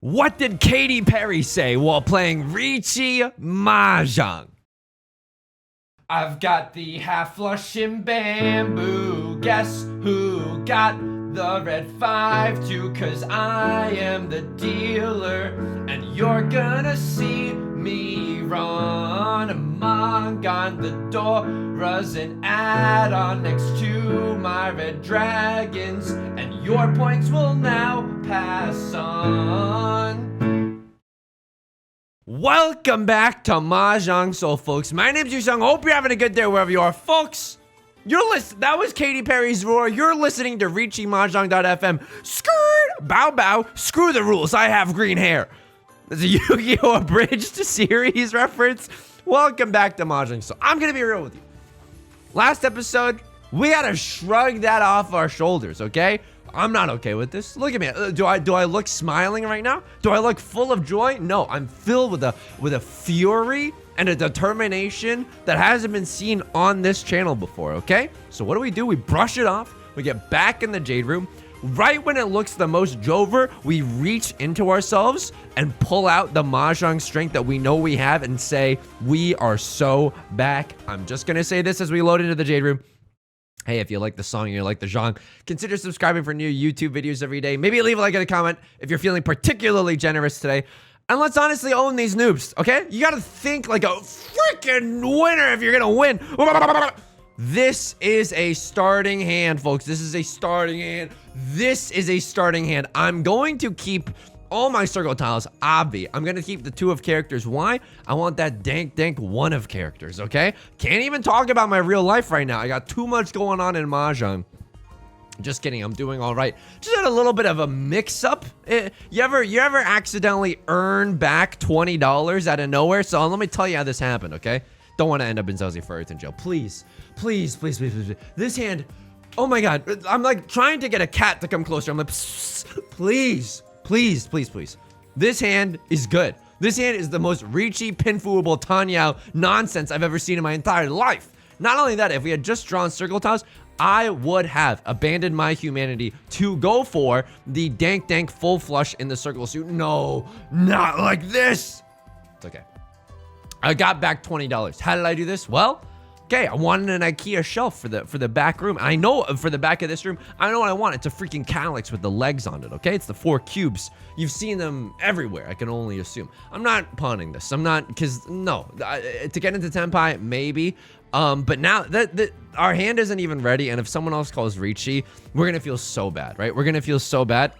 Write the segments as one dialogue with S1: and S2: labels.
S1: What did Katy Perry say while playing Riichi Mahjong? I've got the half flush in bamboo. Guess who got the red 5-2? Cause I am the dealer, and you're gonna see me run a MANGAN. The Dora's an add-on next to my red dragons, and your points will now pass on. Welcome back to Mahjong Soul, folks. My name's Yusong. Hope you're having a good day wherever you are, folks. That was Katy Perry's Roar. You're listening to Riichi Mahjong.fm. Skirt, bow bow. Screw the rules. I have green hair. There's a Yu-Gi-Oh! Abridged series reference. Welcome back to Mahjong Soul. I'm gonna be real with you. Last episode, we had to shrug that off our shoulders, okay? I'm not okay with this. Look at me. Do I look smiling right now? Do I look full of joy? No, I'm filled with a fury and a determination that hasn't been seen on this channel before, okay? So what do? We brush it off. We get back in the Jade Room. Right when it looks the most jover, we reach into ourselves and pull out the Mahjong strength that we know we have and say, we are so back. I'm just gonna say this as we load into the Jade Room. Hey, if you like the song and you like the genre, consider subscribing for new YouTube videos every day. Maybe leave a like and a comment if you're feeling particularly generous today. And let's honestly own these noobs, okay? You gotta think like a freaking winner if you're gonna win. This is a starting hand, folks. This is a starting hand. This is a starting hand. I'm going to keep all my circle tiles, obvi. I'm gonna keep the 2 of characters. Why? I want that dank 1 of characters, okay? Can't even talk about my real life right now. I got too much going on in Mahjong. Just kidding, I'm doing all right. Just had a little bit of a mix-up. You ever accidentally earn back $20 out of nowhere? So let me tell you how this happened, okay? Don't want to end up in Zelzy for Earth in jail. Please. This hand, oh my God. I'm like trying to get a cat to come closer. I'm like, please. This hand is good. This hand is the most Riichi pinfuable Tenhou nonsense I've ever seen in my entire life. Not only that, if we had just drawn circle tiles, I would have abandoned my humanity to go for the dank full flush in the circle suit. No, not like this. It's okay. I got back $20. How did I do this? Well, okay, I wanted an IKEA shelf for the back room. I know for the back of this room, I know what I want. It's a freaking calyx with the legs on it, okay? It's the 4 cubes. You've seen them everywhere, I can only assume. I'm not pawning this. I'm not, because no. To get into Tenpai, maybe. But now that our hand isn't even ready, and if someone else calls Riichi, we're gonna feel so bad, right? We're gonna feel so bad.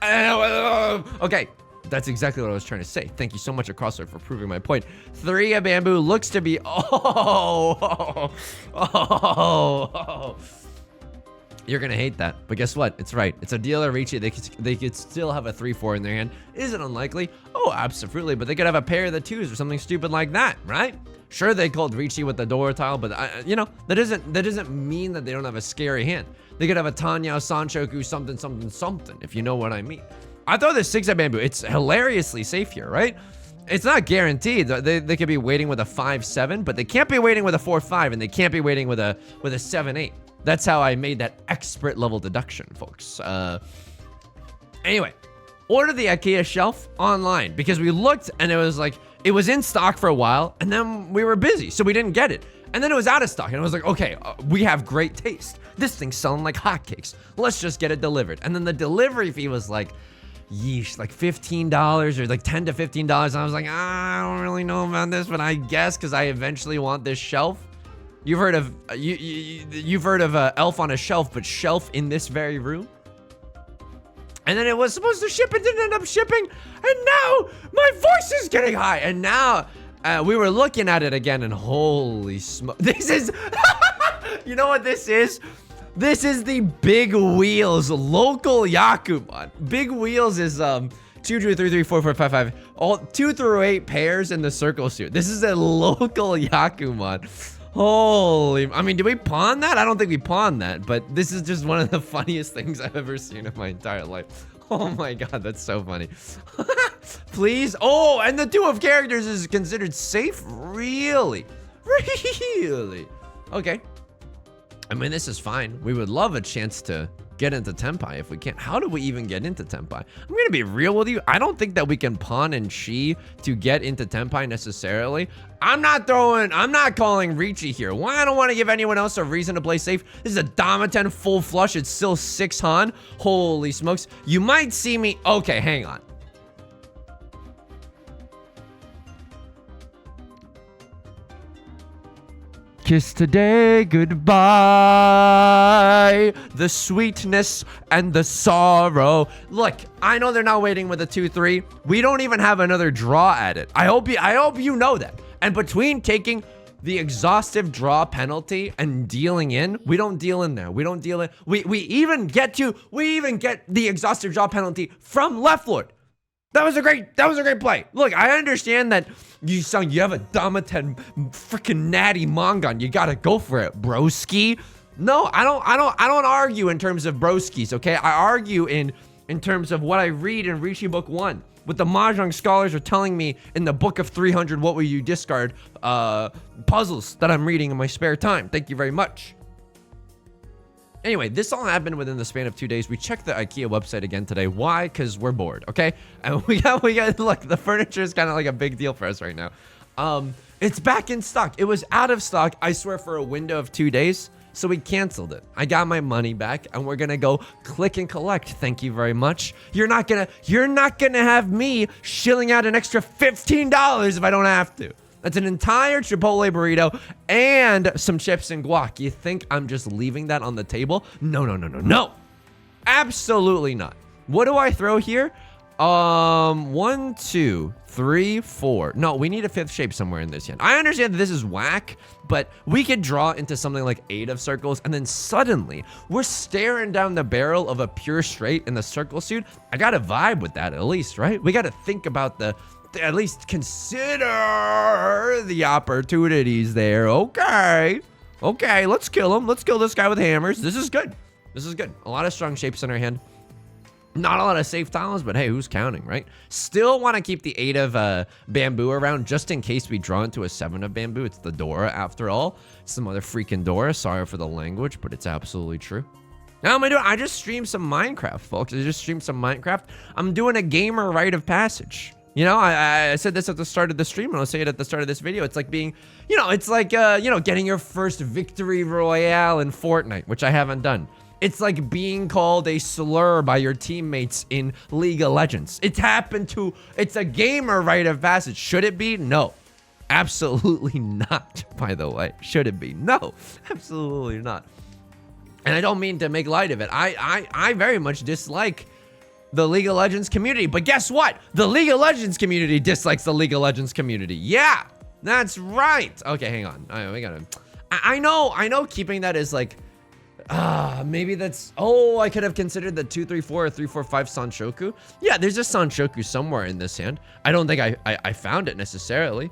S1: Okay. That's exactly what I was trying to say. Thank you so much, Acrossword, for proving my point. 3 of bamboo looks to be... Oh. You're gonna hate that, but guess what? It's right. It's a dealer, Riichi. They could still have a 3-4 in their hand. Is it unlikely? Oh, absolutely. But they could have a pair of the 2s or something stupid like that, right? Sure, they called Riichi with the door tile, but you know, that doesn't mean that they don't have a scary hand. They could have a Tenhou, Sanchoku, something, if you know what I mean. I throw this 6 of bamboo. It's hilariously safe here, right? It's not guaranteed. They could be waiting with a 5-7, but they can't be waiting with a 4-5, and they can't be waiting with a 7-8. That's how I made that expert level deduction, folks. Anyway, order the IKEA shelf online because we looked and it was in stock for a while, and then we were busy, so we didn't get it. And then it was out of stock, and I was like, okay, we have great taste. This thing's selling like hotcakes. Let's just get it delivered. And then the delivery fee was like, yeesh, like $15 or like $10 to $15. And I was like, I don't really know about this, but I guess because I eventually want this shelf. You've heard of you've heard of Elf on a Shelf, but shelf in this very room. And then it was supposed to ship, it didn't end up shipping, and now my voice is getting high. And now we were looking at it again, and holy smoke, this is you know what this is? This is the Big Wheels local Yakuman. Big Wheels is 2, 2, 3, 3, 4, 4, 5, 5. All 2 through 8 pairs in the circle suit. This is a local Yakuman. Holy, I mean, did we pawn that? I don't think we pawned that, but this is just one of the funniest things I've ever seen in my entire life. Oh my God, that's so funny. Please. Oh, and the 2 of characters is considered safe? Really? Really? Okay. I mean, this is fine. We would love a chance to get into Tenpai if we can. How do we even get into Tenpai? I'm gonna be real with you. I don't think that we can pawn and chi to get into Tenpai necessarily. I'm not calling Riichi here. Why? I don't want to give anyone else a reason to play safe. This is a Damaten full flush. It's still 6 Han. Holy smokes. You might see me. Okay, hang on. Kiss today goodbye, the sweetness and the sorrow. Look, I know they're not waiting with a 2-3. We don't even have another draw at it. I hope you know that. And between taking the exhaustive draw penalty and dealing in, we don't deal in there. We don't deal in. We even get the exhaustive draw penalty from left lord. That was a great play. Look, I understand that you have a Damaten freaking natty MANGAN. You gotta go for it, broski. No, I don't argue in terms of broskis, okay? I argue in terms of what I read in Riichi Book 1. What the Mahjong scholars are telling me in the Book of 300 What Will You Discard puzzles that I'm reading in my spare time. Thank you very much. Anyway, this all happened within the span of 2 days. We checked the IKEA website again today. Why? Because we're bored, okay? And we got, look, the furniture is kind of like a big deal for us right now. It's back in stock. It was out of stock, I swear, for a window of 2 days. So we canceled it. I got my money back and we're gonna go click and collect. Thank you very much. You're not gonna have me shilling out an extra $15 if I don't have to. That's an entire Chipotle burrito and some chips and guac. You think I'm just leaving that on the table? No. Absolutely not. What do I throw here? 1, 2, 3, 4. No, we need a 5th shape somewhere in this hand. I understand that this is whack, but we could draw into something like 8 of circles, and then suddenly we're staring down the barrel of a pure straight in the circle suit. I gotta vibe with that at least, right? We gotta think about at least consider the opportunities there. Okay, let's kill him. Let's kill this guy with hammers. This is good. A lot of strong shapes in our hand. Not a lot of safe tiles, but hey, who's counting, right? Still want to keep the 8 of bamboo around just in case we draw into a 7 of bamboo. It's the Dora after all. Some other freaking Dora. Sorry for the language, but it's absolutely true. Now am I doing? I just streamed some Minecraft, folks. I'm doing a gamer rite of passage. You know, I said this at the start of the stream, and I'll say it at the start of this video. It's like being, it's like, getting your first victory royale in Fortnite, which I haven't done. It's like being called a slur by your teammates in League of Legends. It's a gamer rite of passage. Should it be? No. Absolutely not, by the way. Should it be? No. Absolutely not. And I don't mean to make light of it. I very much dislike the League of Legends community. But guess what? The League of Legends community dislikes the League of Legends community. Yeah, that's right. Okay, hang on. We gotta... I know keeping that is like... maybe that's... Oh, I could have considered the 2-3-4 or 3-4-5 Sanshoku. Yeah, there's a Sanshoku somewhere in this hand. I don't think I found it necessarily.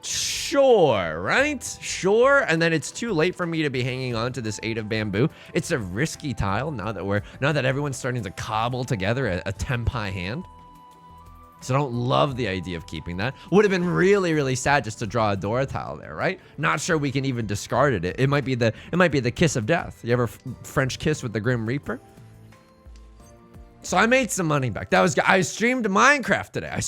S1: Sure, right? Sure. And then it's too late for me to be hanging on to this 8 of bamboo. It's a risky tile now that everyone's starting to cobble together a Tenpai hand. So I don't love the idea of keeping that. Would have been really, really sad just to draw a Dora tile there, right? Not sure we can even discard it. It might be the kiss of death. You ever French kiss with the Grim Reaper? So I made some money back. I streamed Minecraft today.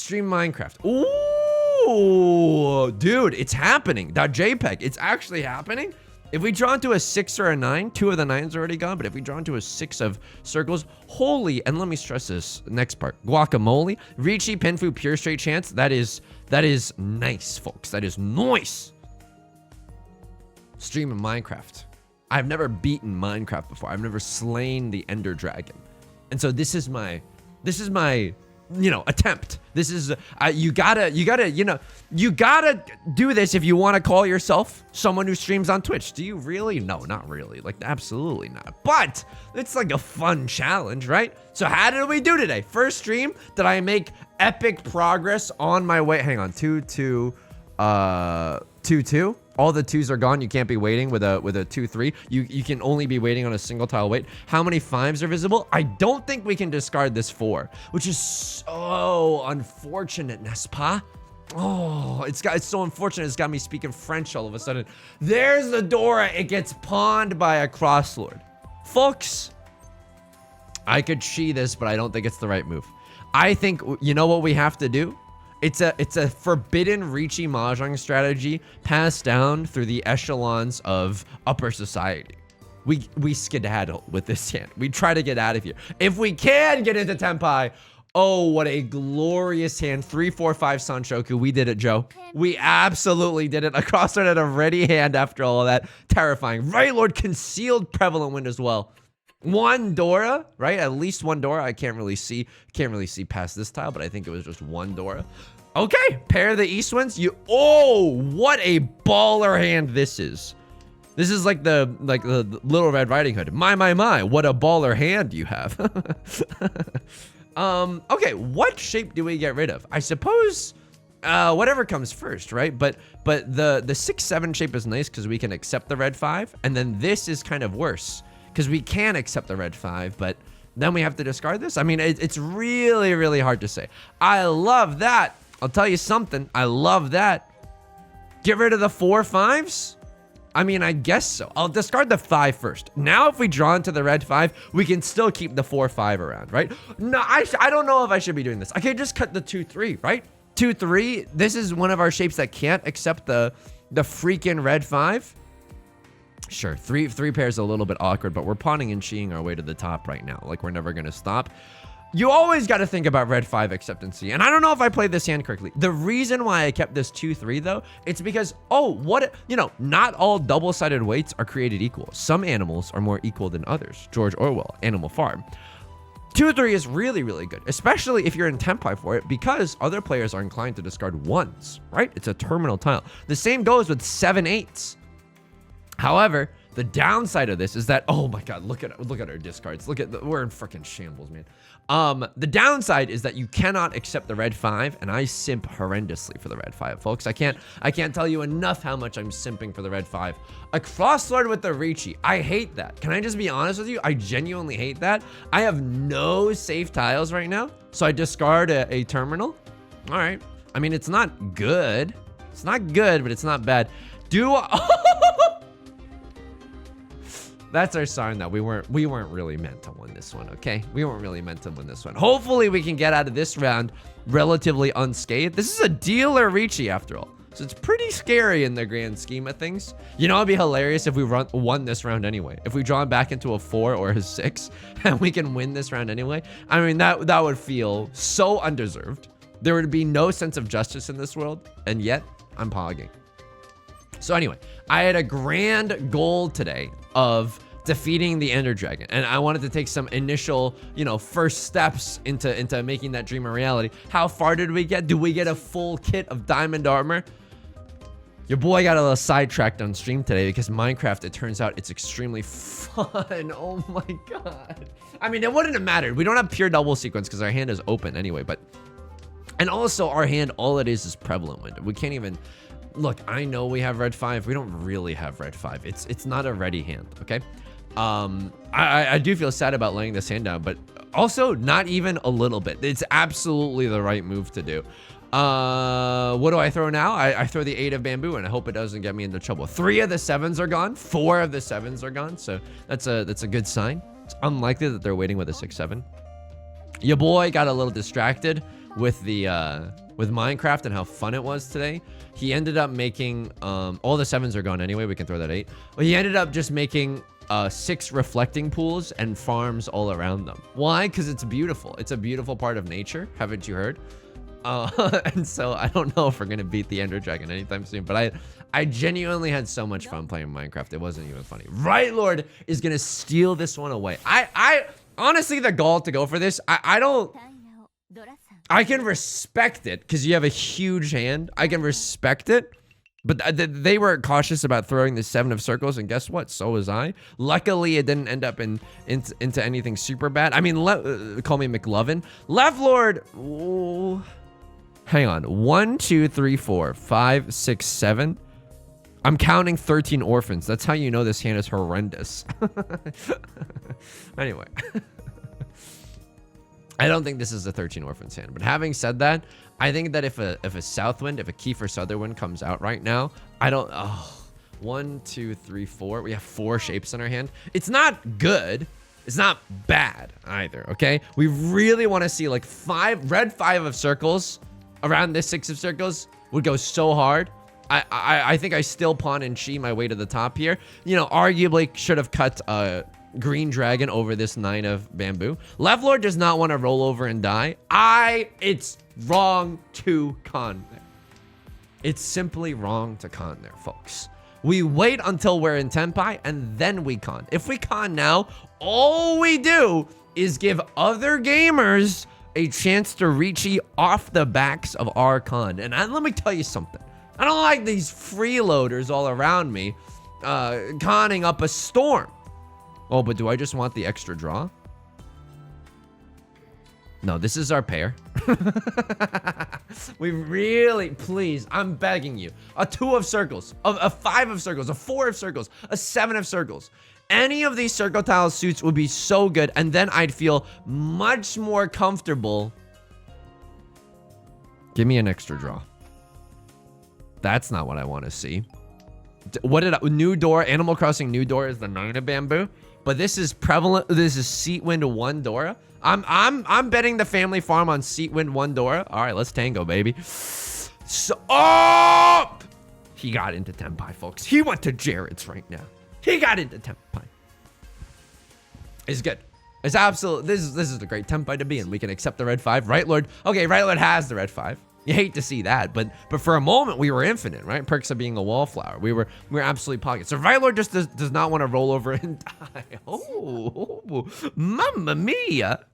S1: Ooh, dude, it's happening. .jpg, it's actually happening. If we draw into a 6 or a 9, 2 of the 9s are already gone, but if we draw into a 6 of circles, holy, and let me stress this next part, guacamole, Riichi Penfu pure straight chance, that is nice, folks. That is nice. Stream of Minecraft. I've never beaten Minecraft before. I've never slain the Ender Dragon. And so this is my attempt. This is you gotta do this if you want to call yourself someone who streams on Twitch. Do you really? No, not really. Like, absolutely not. But it's like a fun challenge, right? So how did we do today? First stream, did I make epic progress on my way? Hang on, 2-2, 2-2. All the 2s are gone. You can't be waiting with a 2-3. You can only be waiting on a single tile wait. How many 5s are visible? I don't think we can discard this 4, which is so unfortunate, n'est-ce pas? Oh, it's so unfortunate. It's got me speaking French all of a sudden. There's the Dora. It gets pawned by a crosslord. Folks, I could chi this, but I don't think it's the right move. I think, you know what we have to do? It's a forbidden Riichi Mahjong strategy passed down through the echelons of upper society. We skedaddle with this hand. We try to get out of here. If we can get into Tenpai, oh, what a glorious hand. 3, 4, 5 Sanshoku. We did it, Joe. We absolutely did it. A crossroad at a ready hand after all of that. Terrifying. Right, Lord, concealed prevalent wind as well. One Dora, right? At least one Dora. I can't really see past this tile, but I think it was just one Dora. Okay, pair of the east winds. Oh, what a baller hand this is. This is like the Little Red Riding Hood. My, what a baller hand you have. Okay, what shape do we get rid of? I suppose whatever comes first, right? But the 6-7 shape is nice because we can accept the red 5, and then this is kind of worse because we can accept the red 5, but then we have to discard this. I mean, it's really, really hard to say. I love that. I'll tell you something. I love that. Get rid of the 4 5s? I mean, I guess so. I'll discard the 5 first. Now, if we draw into the red 5, we can still keep the 4 5 around, right? No, I don't know if I should be doing this. I could just cut the 2 3, right? 2 3. This is one of our shapes that can't accept the freaking red 5. Sure, three pairs a little bit awkward, but we're pawning and chiing our way to the top right now. Like, we're never gonna stop. You always got to think about red 5 acceptancy. And I don't know if I played this hand correctly. The reason why I kept this 2 3 though, it's because, not all double-sided weights are created equal. Some animals are more equal than others. George Orwell, Animal Farm. 2 3 is really, really good, especially if you're in Tenpai for it, because other players are inclined to discard 1s, right? It's a terminal tile. The same goes with 7 8s. However, the downside of this is that, oh my God, look at our discards. We're in freaking shambles, man. The downside is that you cannot accept the red 5, and I simp horrendously for the red 5, folks. I can't tell you enough how much I'm simping for the red 5. A crosslord with the Riichi. I hate that. Can I just be honest with you? I genuinely hate that. I have no safe tiles right now, so I discard a terminal. All right. I mean, it's not good. It's not good, but it's not bad. That's our sign that we weren't really meant to win this one, okay? We weren't really meant to win this one. Hopefully we can get out of this round relatively unscathed. This is a dealer Riichi after all. So it's pretty scary in the grand scheme of things. You know, it'd be hilarious if we won this round anyway. If we draw him back into a 4 or a 6 and we can win this round anyway. I mean, that would feel so undeserved. There would be no sense of justice in this world, and yet I'm pogging. So anyway, I had a grand goal today of defeating the Ender Dragon, and I wanted to take some initial, first steps into making that dream a reality. How far did we get? Do we get a full kit of diamond armor? Your boy got a little sidetracked on stream today because Minecraft, it turns out it's extremely fun. Oh my God. I mean, it wouldn't have mattered. We don't have pure double sequence because our hand is open anyway, and also our hand, all it is prevalent wind. We can't even... Look, I know we have red 5. We don't really have red 5. It's not a ready hand, okay? I do feel sad about laying this hand down, but also not even a little bit. It's absolutely the right move to do. What do I throw now? I throw the 8 of bamboo, and I hope it doesn't get me into trouble. 3 of the 7s are gone. 4 of the 7s are gone, so that's a good sign. It's unlikely that they're waiting with a 6-7. Your boy got a little distracted with the with Minecraft and how fun it was today. He ended up making all the 7s are gone anyway. We can throw that 8. Well, he ended up just making 6 reflecting pools and farms all around them. Why? Because it's beautiful. It's a beautiful part of nature. Haven't you heard? And so I don't know if we're gonna beat the Ender Dragon anytime soon, but I genuinely had so much fun playing Minecraft. It wasn't even funny. Right Lord is gonna steal this one away. I honestly, the goal to go for this, I can respect it because you have a huge hand. I can respect it, but they were cautious about throwing the 7 of circles, and guess what? So was I. Luckily, it didn't end up into anything super bad. I mean, call me McLovin. Left Lord. Ooh. Hang on. 1, 2, 3, 4, 5, 6, 7. I'm counting 13 orphans. That's how you know this hand is horrendous. Anyway. I don't think this is a 13 orphans hand, but having said that, I think that if a south wind, if a Kiefer Sutherwind comes out right now, 1, 2, 3, 4. We have 4 shapes in our hand. It's not good. It's not bad either, okay? We really want to see like red 5 of circles around this 6 of circles would go so hard. I think I still pawn and chi my way to the top here. You know, arguably should have cut green dragon over this 9 of bamboo. Left lord does not want to roll over and die. It's wrong to con there. It's simply wrong to con there, folks. We wait until we're in tenpai and then we con. If we con now, all we do is give other gamers a chance to Riichi off the backs of our con. And let me tell you something. I don't like these freeloaders all around me conning up a storm. Oh, but do I just want the extra draw? No, this is our pair. We really, please, I'm begging you. A 2 of circles, a 5 of circles, a 4 of circles, a 7 of circles. Any of these circle tile suits would be so good, and then I'd feel much more comfortable. Give me an extra draw. That's not what I want to see. What did New Door, Animal Crossing New Door is the 9 of bamboo, but this is prevalent. This is Seat Wind 1 Dora. I'm betting the family farm on Seat Wind 1 Dora. All right, let's tango, baby. So, oh! He got into tenpai, folks. He went to Jared's right now. He got into tenpai. It's good. It's absolute. This is a great tenpai to be in. We can accept the red 5. Right Lord. Okay, Right Lord has the red 5. You hate to see that, but for a moment we were infinite, right? Perks of being a wallflower. We were absolutely pocket. So Right Lord just does not want to roll over and die. Oh, mamma mia.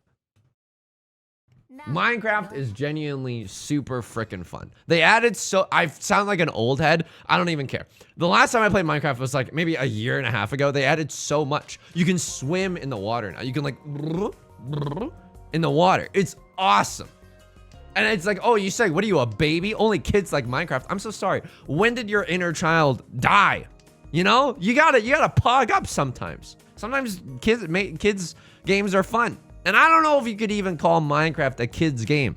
S1: Minecraft is genuinely super freaking fun. They added I sound like an old head. I don't even care. The last time I played Minecraft was like maybe a year and a half ago. They added so much. You can swim in the water now. You can like in the water. It's awesome. And it's like, oh, you say, what are you, a baby? Only kids like Minecraft. I'm so sorry. When did your inner child die? You know, you gotta pog up sometimes. Sometimes kids games are fun. And I don't know if you could even call Minecraft a kid's game.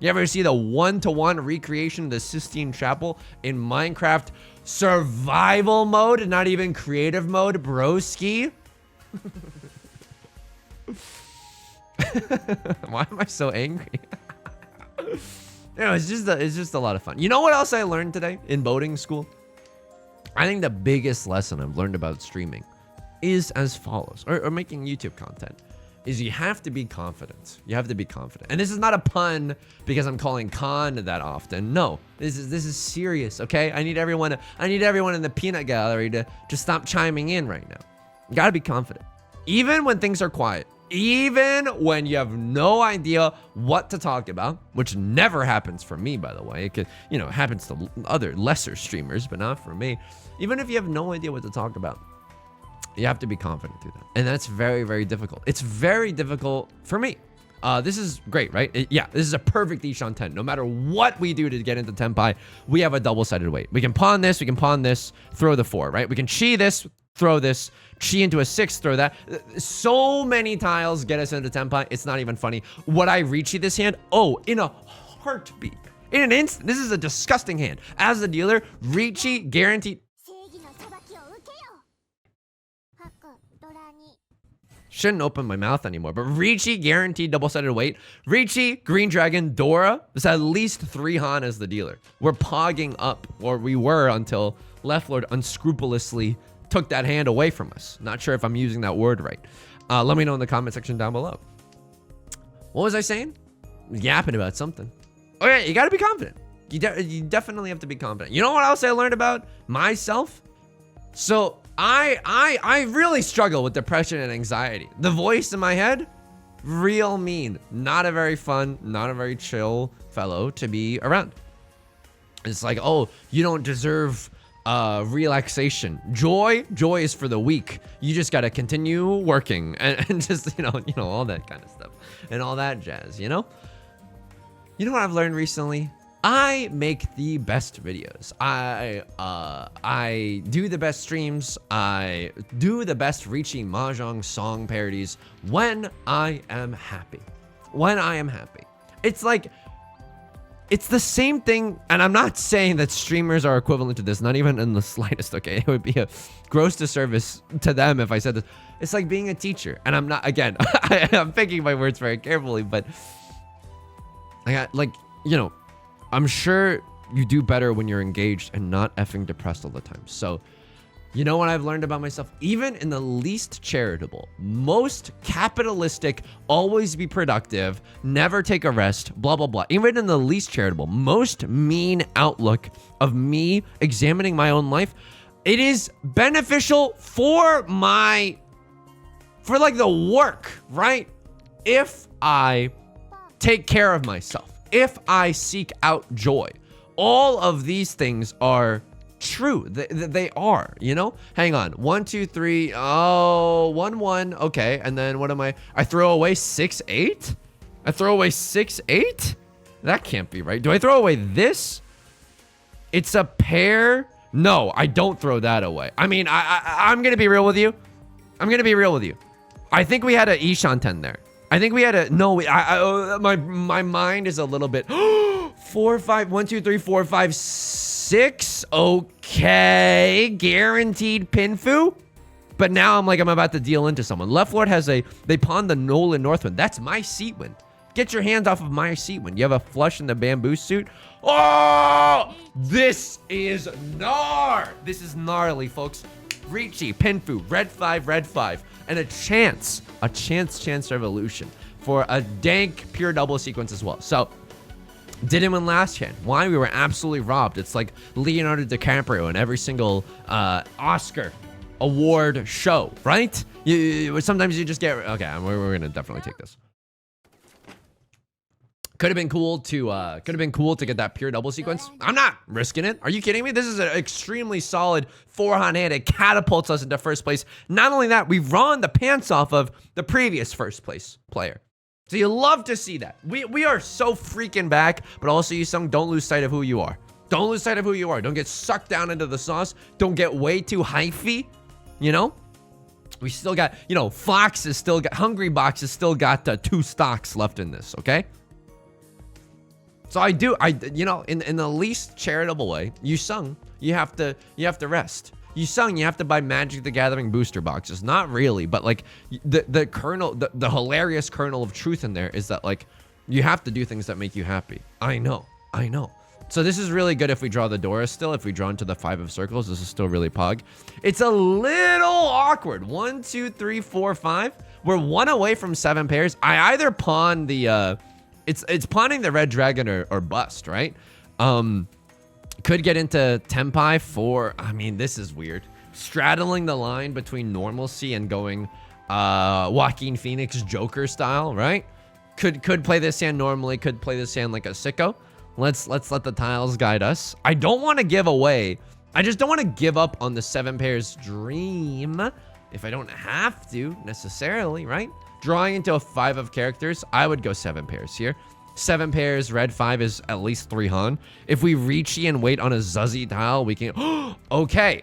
S1: You ever see the 1-to-1 recreation of the Sistine Chapel in Minecraft survival mode, not even creative mode, broski? Why am I so angry? You know, it's just a lot of fun. You know what else I learned today in boating school? I think the biggest lesson I've learned about streaming is as follows, or making YouTube content, is you have to be confident. You have to be confident. And this is not a pun because I'm calling con that often. No, this is serious, okay? I need everyone in the peanut gallery to stop chiming in right now. You gotta be confident. Even when things are quiet. Even when you have no idea what to talk about, which never happens for me, by the way. It could, you know, it happens to other lesser streamers, but not for me. Even if you have no idea what to talk about, you have to be confident through that. And that's very, very difficult. It's very difficult for me. This is great, right? Yeah, this is a perfect Ishan 10. No matter what we do to get into tenpai, we have a double-sided weight. We can pawn this, throw the 4, right? We can chi this, throw this, chi into a 6, throw that. So many tiles get us into tenpai, it's not even funny. Would I Riichi this hand? Oh, in a heartbeat. In an instant. This is a disgusting hand. As the dealer, Riichi guaranteed. Shouldn't open my mouth anymore, but Riichi guaranteed double-sided weight. Riichi, Green Dragon, Dora. There's at least 3 Han as the dealer. We're pogging up, or we were until Left Lord unscrupulously took that hand away from us. Not sure if I'm using that word right. Let me know in the comment section down below. What was I saying? Yapping about something. Oh yeah, you gotta be confident. You definitely have to be confident. You know what else I learned about myself? So I really struggle with depression and anxiety. The voice in my head, real mean. Not a very fun, not a very chill fellow to be around. It's like, oh, you don't deserve relaxation. Joy is for the weak. You just gotta continue working and just, you know, all that kind of stuff and all that jazz, you know? You know what I've learned recently? I make the best videos. I do the best streams. I do the best Riichi Mahjong song parodies when I am happy. When I am happy. It's like, it's the same thing, and I'm not saying that streamers are equivalent to this, not even in the slightest, okay? It would be a gross disservice to them if I said this. It's like being a teacher, and I'm not, again, I'm picking my words very carefully, but I got, like, you know, I'm sure you do better when you're engaged and not effing depressed all the time. So, you know what I've learned about myself? Even in the least charitable, most capitalistic, always be productive, never take a rest, blah, blah, blah. Even in the least charitable, most mean outlook of me examining my own life, it is beneficial for like the work, right? If I take care of myself, if I seek out joy, all of these things are true. They are, you know? Hang on. 1, 2, 3. Oh, 1, 1. Okay. And then what am I throw away 6, 8? I throw away 6, 8? That can't be right. Do I throw away this? It's a pair. No, I don't throw that away. I mean, I'm going to be real with you. I think we had a Ishan 10 there. I think we had a, no, my mind is a little bit, 4, 5, 1, 2, 3, 4, 5, 6. Okay. Guaranteed Pinfu. But now I'm like, I'm about to deal into someone. Left Lord has they pawned the Nolan Northwind. That's my Seatwind. Get your hands off of my Seatwind. You have a flush in the bamboo suit. Oh, this is This is gnarly, folks. Riichi, Pinfu, red 5, and a chance revolution for a dank pure double sequence as well. So, didn't win last hand. Why? We were absolutely robbed. It's like Leonardo DiCaprio in every single Oscar award show, right? Sometimes you just get, okay, we're gonna definitely take this. Could have been cool to get that pure double sequence. I'm not risking it. Are you kidding me? This is an extremely solid 4-hand hand. It catapults us into first place. Not only that, we've run the pants off of the previous first place player. So you love to see that. We are so freaking back, but also Yusong, don't lose sight of who you are. Don't lose sight of who you are. Don't get sucked down into the sauce. Don't get way too hyphy, you know? We still got, you know, Fox is still got, Hungry Box has still got 2 stocks left in this, okay? So you know, in the least charitable way, Yusong, you have to rest. Yusong, you have to buy Magic the Gathering booster boxes. Not really, but like the kernel, the hilarious kernel of truth in there is that like you have to do things that make you happy. I know. So this is really good if we draw the Dora still. If we draw into the 5 of circles, this is still really pog. It's a little awkward. 1, 2, 3, 4, 5. We're 1 away from 7 pairs. I either pawn the it's pawning the red dragon or bust, right? Could get into Tenpai for, I mean, this is weird. Straddling the line between normalcy and going Joaquin Phoenix Joker style, right? Could play this hand normally, could play this hand like a sicko. Let's let the tiles guide us. I don't want to give away. I just don't want to give up on the 7 pairs dream if I don't have to necessarily, right? Drawing into a 5 of characters, I would go 7 pairs here. 7 pairs, red 5 is at least 3 Han. If we Riichi and wait on a Zuzzy tile, we can... Okay.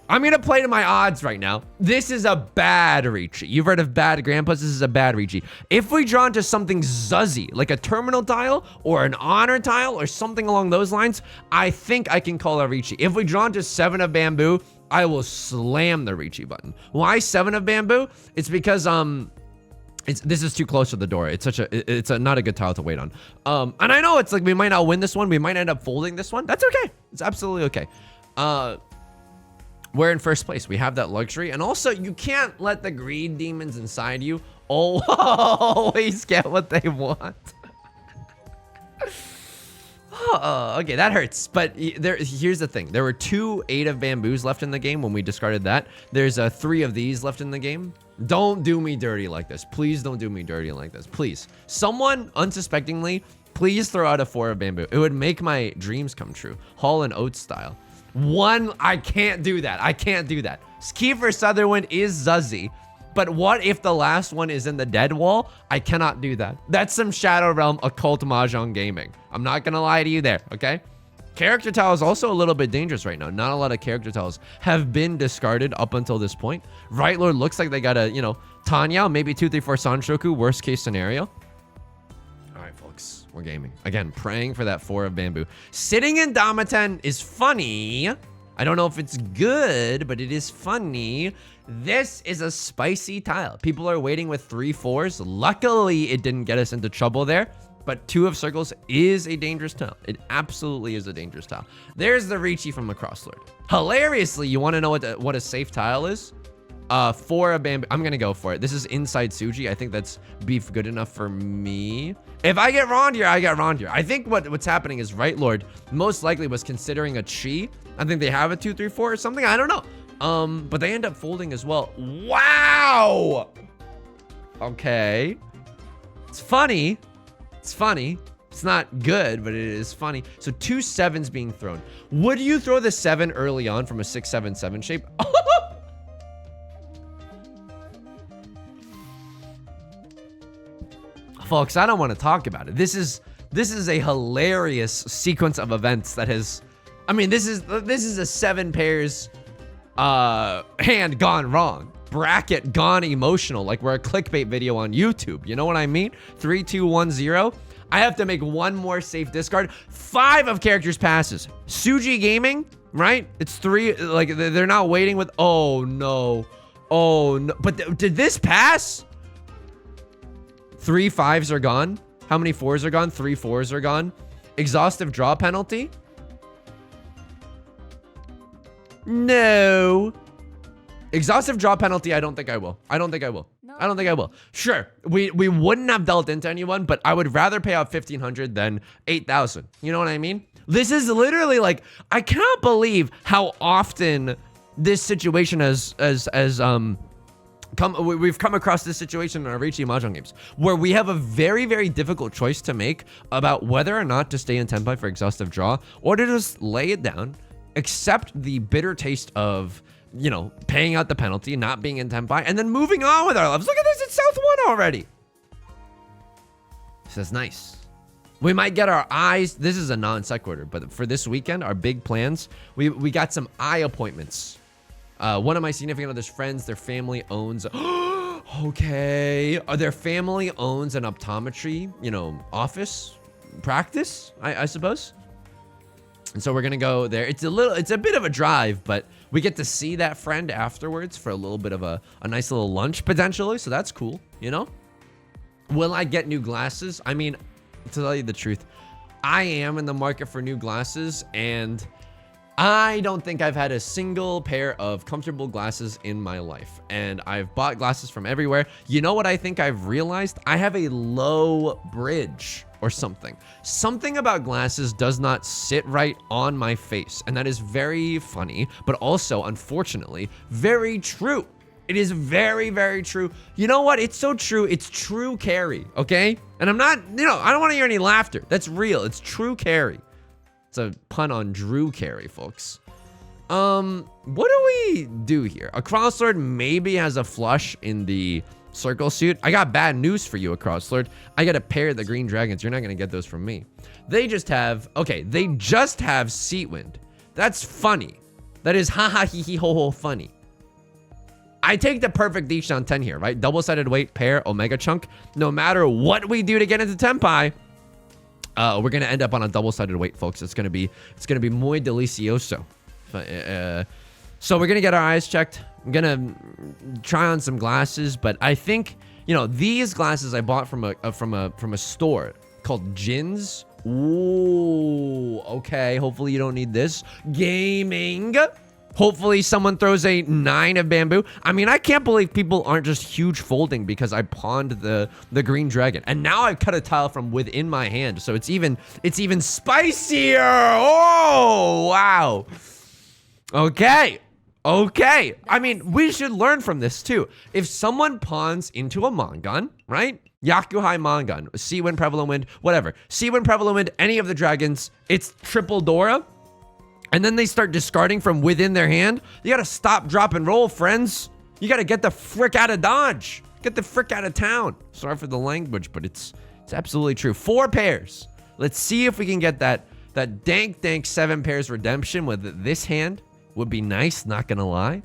S1: I'm going to play to my odds right now. This is a bad Riichi. You've heard of bad grandpas. This is a bad Riichi. If we draw into something Zuzzy, like a terminal tile or an honor tile or something along those lines, I think I can call a Riichi. If we draw into 7 of bamboo, I will slam the Riichi button. Why 7 of bamboo? It's because this is too close to the door. It's not a good tile to wait on. And I know it's like we might not win this one. We might end up folding this one. That's okay. It's absolutely okay. We're in first place. We have that luxury, and also you can't let the greed demons inside you always get what they want. Okay, that hurts. But here's the thing. There were 2 8 of bamboos left in the game when we discarded that. There's 3 of these left in the game. Don't do me dirty like this. Please don't do me dirty like this. Please. Someone, unsuspectingly, please throw out a 4 of bamboo. It would make my dreams come true. Hall and Oates style. 1, I can't do that. Kiefer Sutherland is Zuzzy. But what if the last one is in the dead wall? I cannot do that. That's some Shadow Realm occult Mahjong gaming. I'm not gonna lie to you there, okay? Character tile is also a little bit dangerous right now. Not a lot of character tiles have been discarded up until this point. Right Lord looks like they got a, Tanya, maybe 2, 3, 4 Sanshoku, worst case scenario. All right, folks. We're gaming. Again, praying for that 4 of bamboo. Sitting in Damaten is funny. I don't know if it's good, but it is funny. This is a spicy tile. People are waiting with 3 4s. Luckily, it didn't get us into trouble there. But 2 of circles is a dangerous tile. It absolutely is a dangerous tile. There's the Riichi from the Crosslord. Hilariously, you want to know what a safe tile is? 4 of bamboo. I'm gonna go for it. This is inside Suji. I think that's beef good enough for me. If I get wrong here, I get wrong here. I think what's happening is Right Lord most likely was considering a chi. I think they have a 2 3 4 or something. I don't know. But they end up folding as well. Wow. Okay. It's funny. It's funny. It's not good, but it is funny. So 2 7s being thrown. Would you throw the 7 early on from a 6 7 7 shape? Folks, I don't want to talk about it. This is a hilarious sequence of events that has, I mean, this is a 7 pairs hand gone wrong. Bracket gone emotional, like we're a clickbait video on YouTube. You know what I mean? 3 2 1 0. I have to make 1 more safe discard. 5 of characters passes. Suji Gaming, right? It's 3. Like they're not waiting with. Oh no, oh no. But did this pass? 3 5s are gone. How many 4s are gone? 3 4s are gone. Exhaustive draw penalty. No. Exhaustive draw penalty, I don't think I will. I don't think I will. No. I don't think I will. Sure, we wouldn't have dealt into anyone, but I would rather pay out 1,500 than 8,000. You know what I mean? This is literally like, I cannot believe how often this situation we've come across this situation in our Riichi Mahjong games, where we have a very, very difficult choice to make about whether or not to stay in Tenpai for exhaustive draw, or to just lay it down, accept the bitter taste of, you know, paying out the penalty, not being in Tenpai, and then moving on with our lives. Look at this, it's South 1 already. This is nice. We might get our eyes, this is a non sequitur, but for this weekend, our big plans, we got some eye appointments. One of my significant other's friends, their family owns, okay, their family owns an optometry, you know, office practice, I suppose. And so we're gonna go there. It's a bit of a drive, but we get to see that friend afterwards for a little bit of a nice little lunch potentially. So that's cool, you know? Will I get new glasses? I mean, to tell you the truth, I am in the market for new glasses, and I don't think I've had a single pair of comfortable glasses in my life. And I've bought glasses from everywhere. You know what I think I've realized? I have a low bridge or something. Something about glasses does not sit right on my face. And that is very funny, but also, unfortunately, very true. It is very, very true. You know what? It's so true. It's true carry, okay? And I'm not, you know, I don't want to hear any laughter. That's real. It's true carry. It's a pun on Drew Carey, folks. What do we do here? A Crosslord maybe has a flush in the circle suit. I got bad news for you, a Crosslord. I got a pair of the green dragons. You're not gonna get those from me. They just have, okay, they just have Seat Wind. That's funny. That is ha ha hee hee ho ho funny. I take the perfect Dishan 10 here, right? Double-sided weight, pair, Omega Chunk. No matter what we do to get into Tenpai, we're gonna end up on a double-sided weight, folks. It's gonna be muy delicioso. So we're gonna get our eyes checked. I'm gonna try on some glasses, but I think, you know, these glasses I bought from a store called Jin's. Ooh, okay. Hopefully you don't need this. Gaming. Hopefully someone throws a 9 of bamboo. I mean, I can't believe people aren't just huge folding because I pawned the green dragon. And now I've cut a tile from within my hand. So it's even spicier. Oh, wow. Okay. Okay. I mean, we should learn from this too. If someone pawns into a MANGAN, right? Yakuhai MANGAN, Sea Wind, Prevalent Wind, whatever. Sea Wind, Prevalent Wind, any of the dragons, it's triple Dora. And then they start discarding from within their hand. You gotta stop, drop, and roll, friends. You gotta get the frick out of Dodge. Get the frick out of town. Sorry for the language, but it's absolutely true. 4 pairs. Let's see if we can get that dank 7 pairs redemption with this hand. Would be nice, not gonna lie.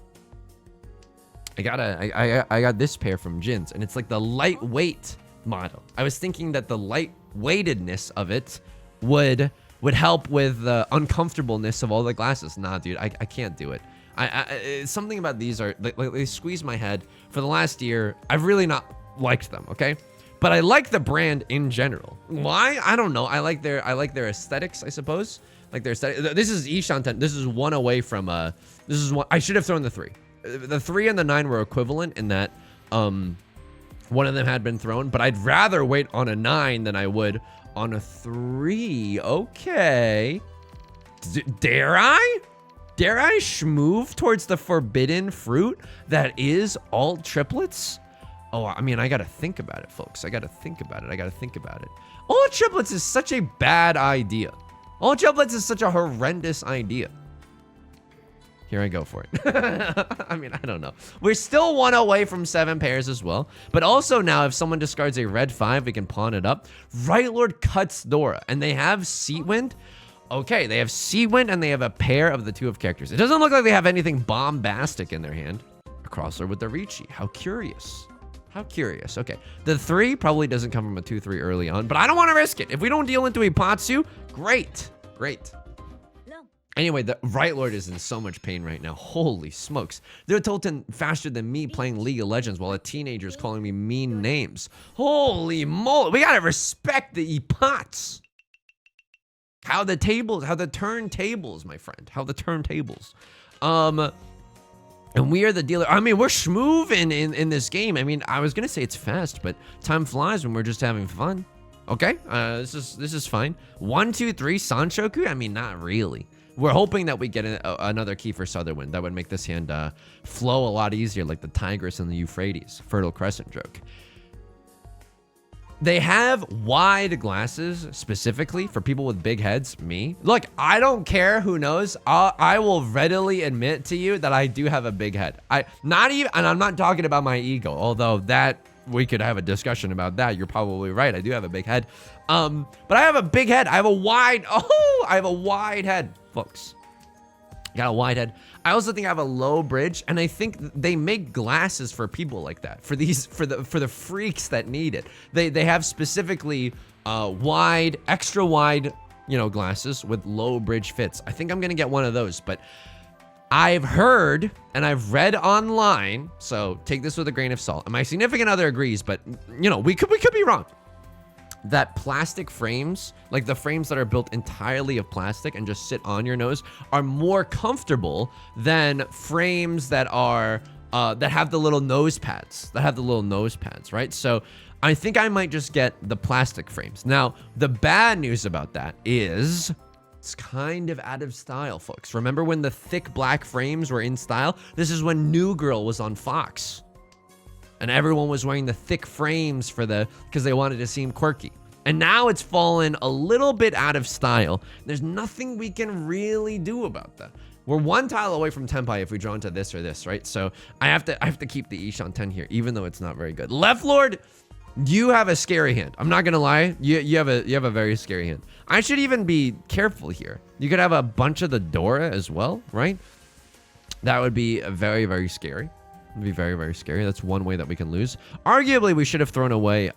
S1: I got this pair from Jin's, and it's like the lightweight model. I was thinking that the light weightedness of it would help with the uncomfortableness of all the glasses. Nah, dude, I can't do it. Something about these are like they squeeze my head. For the last year, I've really not liked them, okay? But I like the brand in general. Why? I don't know. I like their aesthetics, I suppose. Like their aesthetic. This is Ishan 10. This is one away from this is one. I should have thrown the 3. The 3 and the 9 were equivalent in that one of them had been thrown, but I'd rather wait on a 9 than I would on a 3. Okay. Dare I? Dare I schmoove towards the forbidden fruit that is all triplets? Oh, I mean, I gotta think about it, folks. I gotta think about it. All triplets is such a bad idea. All triplets is such a horrendous idea. Here I go for it. I mean, I don't know. We're still 1 away from 7 pairs as well. But also now, if someone discards a red 5, we can pawn it up. Right Lord cuts Dora, and they have Seatwind. Okay, they have Seatwind, and they have a pair of the 2 of characters. It doesn't look like they have anything bombastic in their hand. A crossover with the Riichi. How curious. How curious. Okay, the 3 probably doesn't come from a 2-3 early on, but I don't want to risk it. If we don't deal into a Patsu, great. Anyway, the Right Lord is in so much pain right now. Holy smokes. They're tilting faster than me playing League of Legends while a teenager is calling me mean names. Holy moly. We gotta respect the epots. How the turntables, my friend. How the turntables. And we are the dealer. I mean, we're schmooving in this game. I mean, I was gonna say it's fast, but time flies when we're just having fun. Okay, this is fine. 1, 2, 3, Sanshoku? I mean, not really. We're hoping that we get another key for Sutherwind. That would make this hand flow a lot easier, like the Tigris and the Euphrates. Fertile Crescent joke. They have wide glasses specifically for people with big heads, me. Look, I don't care who knows. I will readily admit to you that I do have a big head. And I'm not talking about my ego, although that we could have a discussion about that. You're probably right. I do have a big head. But I have a big head. I have a wide head, folks. Got a wide head. I also think I have a low bridge, and I think they make glasses for people like that, for the freaks that need it. They have specifically wide, extra wide, glasses with low bridge fits. I think I'm gonna get one of those, but I've heard and I've read online, so take this with a grain of salt. And my significant other agrees, but we could be wrong. That plastic frames, like the frames that are built entirely of plastic and just sit on your nose, are more comfortable than frames that are that have the little nose pads. Right? So I think I might just get the plastic frames. Now, the bad news about that is it's kind of out of style, folks. Remember when the thick black frames were in style? This is when New Girl was on Fox. And everyone was wearing the thick frames because they wanted to seem quirky. And now it's fallen a little bit out of style. There's nothing we can really do about that. We're 1 tile away from Tenpai if we draw into this or this, right? So I have to keep the Ishan 10 here, even though it's not very good. Left Lord, you have a scary hand. I'm not gonna lie. You have a very scary hand. I should even be careful here. You could have a bunch of the Dora as well, right? That would be very, very scary. It'd be very, very scary. That's one way that we can lose. Arguably, we should have thrown away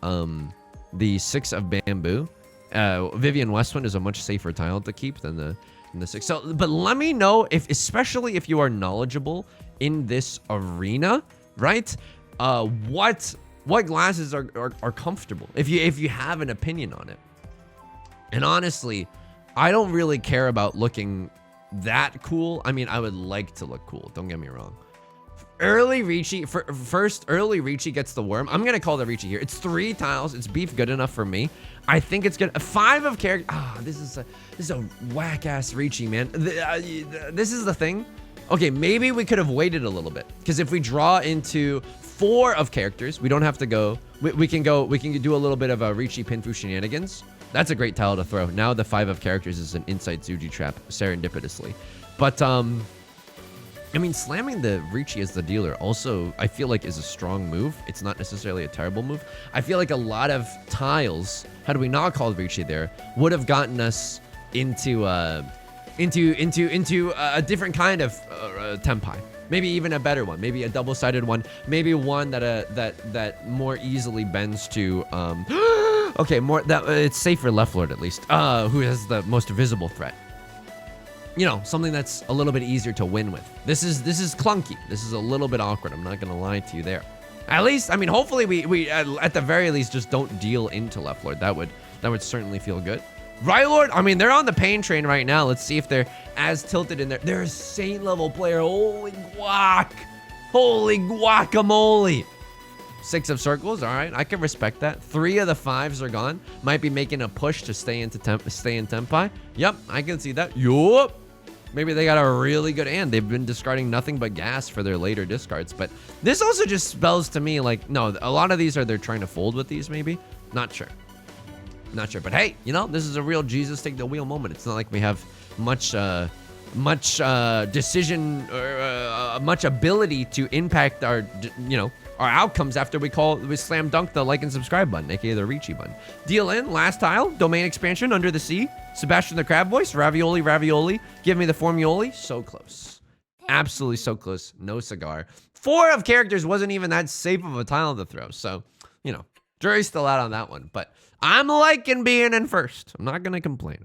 S1: the 6 of bamboo. Vivian Westwind is a much safer tile to keep than the 6. So, but let me know especially if you are knowledgeable in this arena, right? What glasses are comfortable? If you have an opinion on it. And honestly, I don't really care about looking that cool. I mean, I would like to look cool. Don't get me wrong. Early Riichi, early Riichi gets the worm. I'm gonna call the Riichi here. It's 3 tiles. It's beef good enough for me. I think it's good. 5 of character. This is a whack ass Riichi, man. This is the thing. Okay, maybe we could have waited a little bit, because if we draw into 4 of characters, we don't have to go. We can do a little bit of a Riichi Pinfu shenanigans. That's a great tile to throw. Now the 5 of characters is an inside Zuji trap serendipitously, but I mean, slamming the Riichi as the dealer also, I feel like, is a strong move. It's not necessarily a terrible move. I feel like a lot of tiles, had we not called Riichi there, would have gotten us into a different kind of Tenpai. Maybe even a better one. Maybe a double-sided one. Maybe one that more easily bends to Okay, it's safe for Left Lord at least. Who has the most visible threat? You know, something that's a little bit easier to win with. This is clunky. This is a little bit awkward. I'm not gonna lie to you there. At least, I mean, hopefully we at the very least just don't deal into Left Lord. That would certainly feel good. Right Lord, I mean, they're on the pain train right now. Let's see if they're as tilted in there. They're a Saint level player. Holy guac. Holy guacamole. 6 of circles. All right, I can respect that. 3 of the 5s are gone. Might be making a push to stay in tempi. Yep, I can see that. Yup. Maybe they got a really good hand. They've been discarding nothing but gas for their later discards. But this also just spells to me like, no, a lot of these they're trying to fold with these maybe. Not sure. Not sure. But hey, you know, this is a real Jesus take the wheel moment. It's not like we have much decision or much ability to impact our, you know, our outcomes after we slam dunk the like and subscribe button, aka the Riichi button. Deal in, last tile, domain expansion, under the sea, Sebastian the Crab Voice, ravioli, give me the formuoli. So close. Absolutely so close. No cigar. 4 of characters wasn't even that safe of a tile to throw. So, you know, jury's still out on that one. But I'm liking being in first. I'm not going to complain.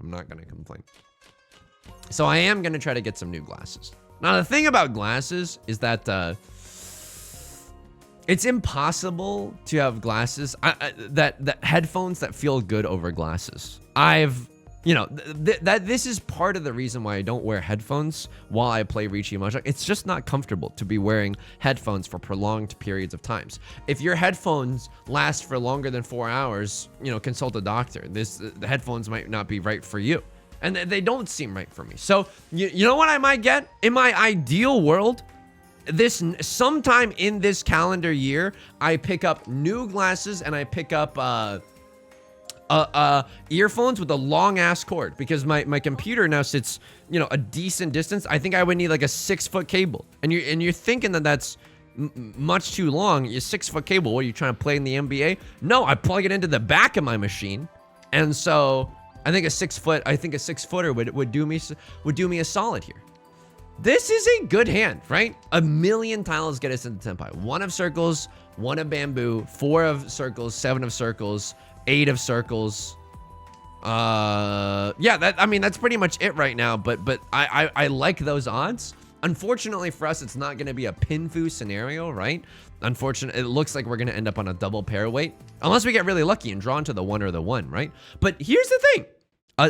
S1: So I am going to try to get some new glasses. Now, the thing about glasses is that it's impossible to have glasses, that headphones that feel good over glasses. You know, this is part of the reason why I don't wear headphones while I play Riichi Mahjong. It's just not comfortable to be wearing headphones for prolonged periods of times. If your headphones last for longer than 4 hours, you know, consult a doctor. The headphones might not be right for you. And they don't seem right for me. So, you know what I might get? In my ideal world, sometime in this calendar year, I pick up new glasses and I pick up earphones with a long ass cord, because my computer now sits, you know, a decent distance. I think I would need like a 6-foot cable, and you're thinking that that's much too long. Your 6-foot cable, what are you trying to play in the NBA? No, I plug it into the back of my machine, and so I think a 6-footer would do me a solid here. This is a good hand, right? 1,000,000 tiles get us into tempi. 1 of circles, 1 of bamboo, 4 of circles, 7 of circles, 8 of circles. Yeah, I mean, that's pretty much it right now, but I like those odds. Unfortunately for us, it's not going to be a pinfoo scenario, right? Unfortunately, it looks like we're going to end up on a double pair weight, unless we get really lucky and draw into the 1 or the 1, right? But here's the thing.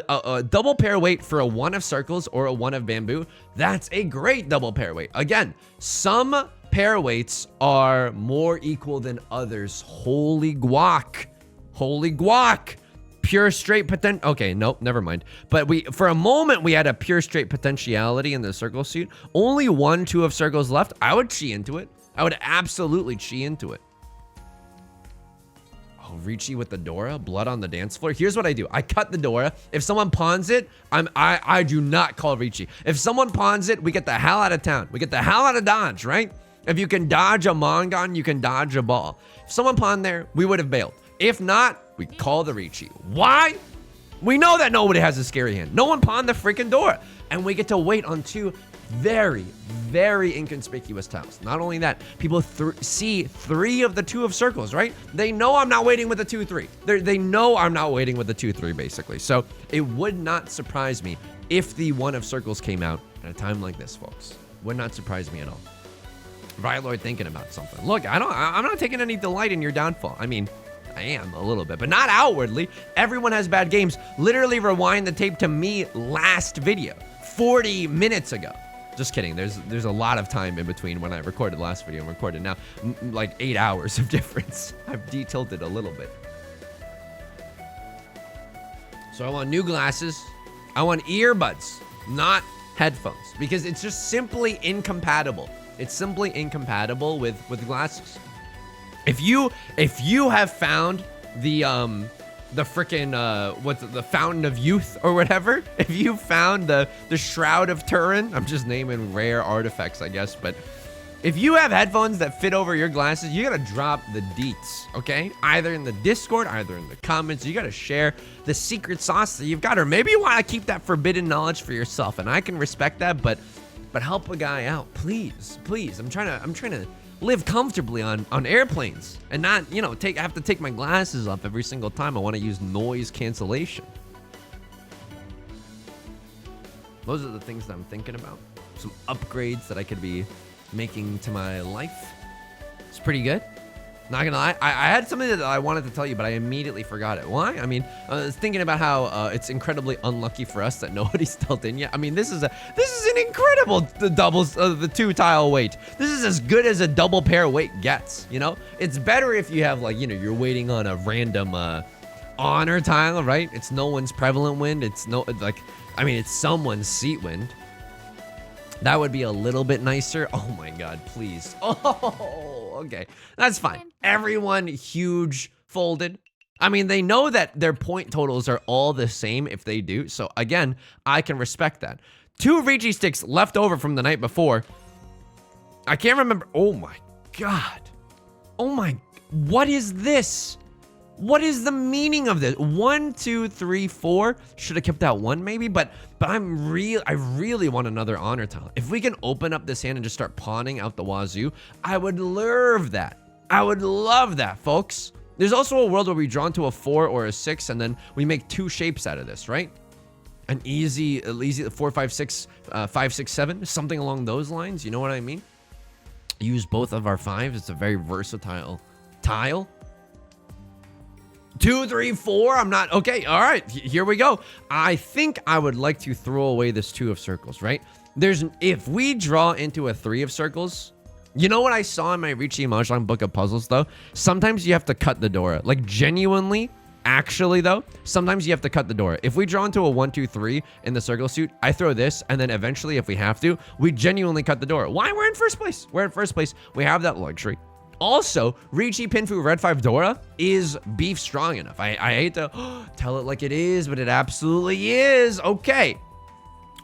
S1: A double pair weight for a 1 of circles or a 1 of bamboo, that's a great double pair weight. Again, some pair weights are more equal than others. Holy guac. Holy guac. Pure straight potential. Okay, nope, never mind. But for a moment, we had a pure straight potentiality in the circle suit. Only 1, 2 of circles left. I would chi into it. I would absolutely chi into it. Oh, Riichi with the Dora, blood on the dance floor. Here's what I do. I cut the Dora. If someone pawns it, I do not call Riichi. If someone pawns it, we get the hell out of town. We get the hell out of Dodge, right? If you can dodge a Mangan, you can dodge a ball. If someone pawned there, we would have bailed. If not, we call the Riichi. Why? We know that nobody has a scary hand. No one pawned the freaking Dora. And we get to wait on 2 very, very inconspicuous tiles. Not only that, people see 3 of the 2 of circles, right? They know I'm not waiting with the 2-3. They know I'm not waiting with the 2-3, basically. So it would not surprise me if the 1 of circles came out at a time like this, folks. Would not surprise me at all. Rylord thinking about something. Look, I'm not taking any delight in your downfall. I mean, I am a little bit, but not outwardly. Everyone has bad games. Literally rewind the tape to me last video, 40 minutes ago. Just kidding. There's a lot of time in between when I recorded the last video and recorded now. Like 8 hours of difference. I've de-tilted a little bit. So I want new glasses. I want earbuds, not headphones, because it's just simply incompatible. It's simply incompatible with glasses. If you have found the frickin' what's it, the Fountain of Youth or whatever, if you found the Shroud of Turin, I'm just naming rare artifacts, I guess, but if you have headphones that fit over your glasses, you gotta drop the deets, okay? Either in the Discord, either in the comments. You gotta share the secret sauce that you've got, or maybe you wanna keep that forbidden knowledge for yourself, and I can respect that, but help a guy out, please. I'm trying to live comfortably on airplanes and not, you know, have to take my glasses off every single time I want to use noise cancellation. Those are the things that I'm thinking about. Some upgrades that I could be making to my life. It's pretty good. Not gonna lie, I had something that I wanted to tell you, but I immediately forgot it. Why? I mean, I was thinking about how it's incredibly unlucky for us that nobody's dealt in yet. I mean, this is an incredible the 2-tile wait. This is as good as a double pair wait gets. You know, it's better if you have, like, you know, you're waiting on a random honor tile, right? It's no one's prevalent wind. It's it's someone's seat wind. That would be a little bit nicer. Oh my God, please. Oh, okay. That's fine. Everyone huge folded. I mean, they know that their point totals are all the same if they do. So again, I can respect that. 2 Riichi sticks left over from the night before. I can't remember. Oh my God. Oh my, what is this? What is the meaning of this? 1, 2, 3, 4. Should have kept that 1 maybe, but I really want another honor tile. If we can open up this hand and just start pawning out the wazoo, I would love that. I would love that, folks. There's also a world where we draw into a 4 or a 6, and then we make 2 shapes out of this, right? An easy 4, 5, 6, 5, 6, 7, something along those lines. You know what I mean? Use both of our 5s. It's a very versatile tile. 2, 3, 4. I'm not okay. All right, here we go. I think I would like to throw away this 2 of circles, right? If we draw into a 3 of circles, you know what I saw in my Riichi Mahjong book of puzzles though? Sometimes you have to cut the door. Like genuinely, actually though, sometimes you have to cut the door. If we draw into a 1, 2, 3 in the circle suit, I throw this, and then eventually, if we have to, we genuinely cut the door. Why? We're in first place. We're in first place. We have that luxury. Also, Riichi Pinfu Red 5 Dora is beef strong enough. I hate to tell it like it is, but it absolutely is. Okay.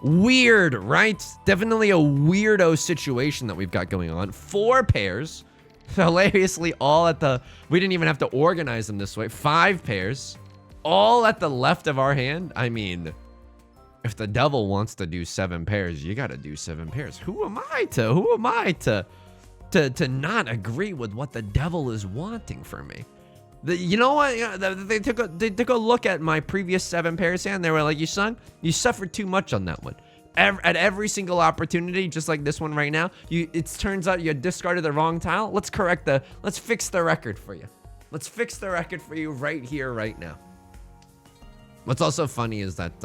S1: Weird, right? Definitely a weirdo situation that we've got going on. 4 pairs. Hilariously, all at the... We didn't even have to organize them this way. 5 pairs. All at the left of our hand. I mean, if the devil wants to do 7 pairs, you got to do 7 pairs. Who am I to not agree with what the devil is wanting for me? You know what? They took a look at my previous 7 pairs hand. They were like, Yusong, you suffered too much on that one. At every single opportunity, just like this one right now, it turns out you discarded the wrong tile. Let's fix the record for you. Let's fix the record for you right here, right now. What's also funny is that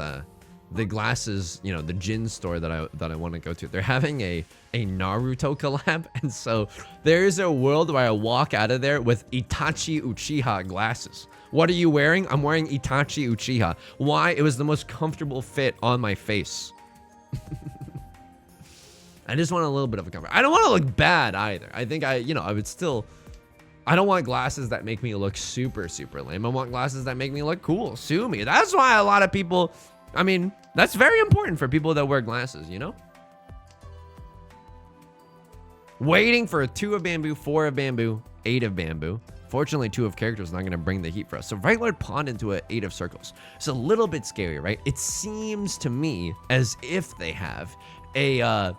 S1: the glasses, you know, the gin store that I want to go to, they're having a Naruto collab, and so there's a world where I walk out of there with Itachi Uchiha glasses. What are you wearing? I'm wearing Itachi Uchiha. Why? It was the most comfortable fit on my face. I just want a little bit of a comfort. I don't want to look bad either. I think I would still... I don't want glasses that make me look super, super lame. I want glasses that make me look cool. Sue me. That's why a lot of people... I mean, that's very important for people that wear glasses, you know? Waiting for a 2 of bamboo, 4 of bamboo, 8 of bamboo. Fortunately, 2 of characters is not going to bring the heat for us. So Right Lord pawned into an 8 of circles. It's a little bit scary, right? It seems to me as if they have a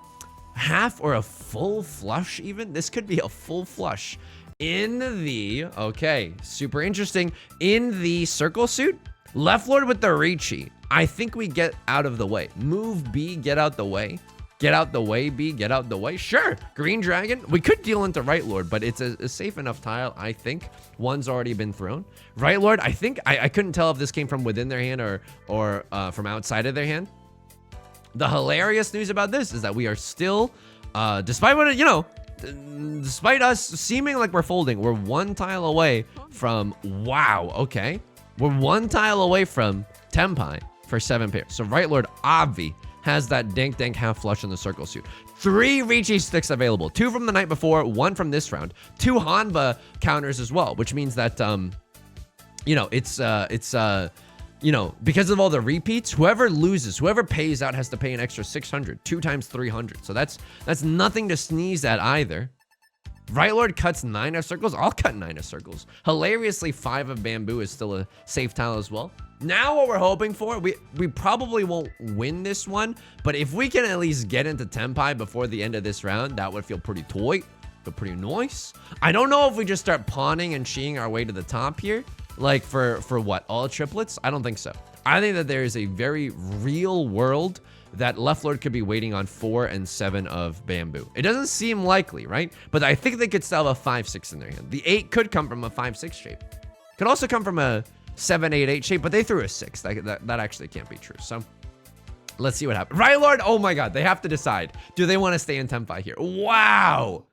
S1: half or a full flush even. This could be a full flush in the... Okay, super interesting. In the circle suit, left lord with the Riichi. I think we get out of the way. Move B, get out the way. Get out the way, B, get out the way. Sure, green dragon. We could deal into right lord, but it's a safe enough tile, I think. One's already been thrown. Right lord, I think, I couldn't tell if this came from within their hand or from outside of their hand. The hilarious news about this is that we are still, despite what, despite us seeming like we're folding, we're 1 tile away from, wow, okay. We're 1 tile away from Tenpai for 7 pairs. So right lord, Obvi, has that dank half flush in the circle suit. 3 Riichi sticks available. 2 from the night before, 1 from this round. 2 Hanba counters as well, which means that, because of all the repeats, whoever loses, whoever pays out has to pay an extra 600, 2 times 300. So that's nothing to sneeze at either. Right lord cuts 9 of circles. I'll cut 9 of circles. Hilariously, 5 of bamboo is still a safe tile as well. Now what we're hoping for, we probably won't win this one, but if we can at least get into Tenpai before the end of this round, that would feel pretty toy. but pretty nice. I don't know if we just start pawning and cheating our way to the top here. Like for what? All triplets? I don't think so. I think that there is a very real world that Left Lord could be waiting on 4 and 7 of bamboo. It doesn't seem likely, right? But I think they could still have a 5-6 in their hand. The 8 could come from a 5-6 shape. Could also come from a 7-8-8 shape, but they threw a 6. That actually can't be true. So let's see what happens. Right, Lord? Oh my God. They have to decide. Do they want to stay in Tenpai here? Wow.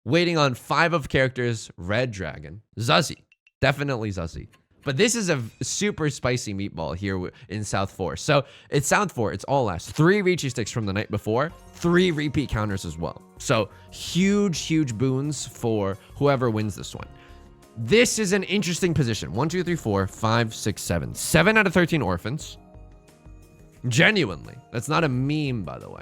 S1: Waiting on 5 of characters. Red Dragon. Zuzzy. Definitely Zuzzy. But this is a super spicy meatball here in South 4. So it's South 4. It's all last. 3 Riichi sticks from the night before. 3 repeat counters as well. So huge boons for whoever wins this one. This is an interesting position. 1, 2, 3, 4, 5, 6, 7. 7 out of 13 orphans. Genuinely. That's not a meme, by the way.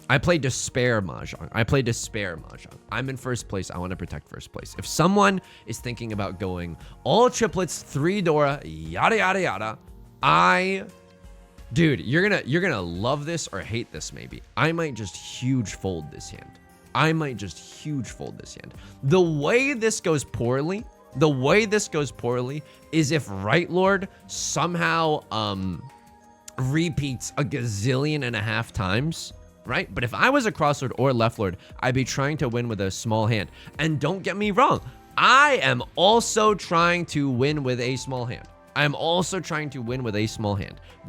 S1: I play Despair Mahjong. I'm in first place. I want to protect first place. If someone is thinking about going all triplets, 3 Dora, yada yada yada, dude, you're gonna love this or hate this maybe. I might just huge fold this hand. The way this goes poorly is if Right Lord somehow repeats a gazillion and a half times. Right? But if I was a Crosslord or Left Lord, I'd be trying to win with a small hand. And don't get me wrong, I am also trying to win with a small hand.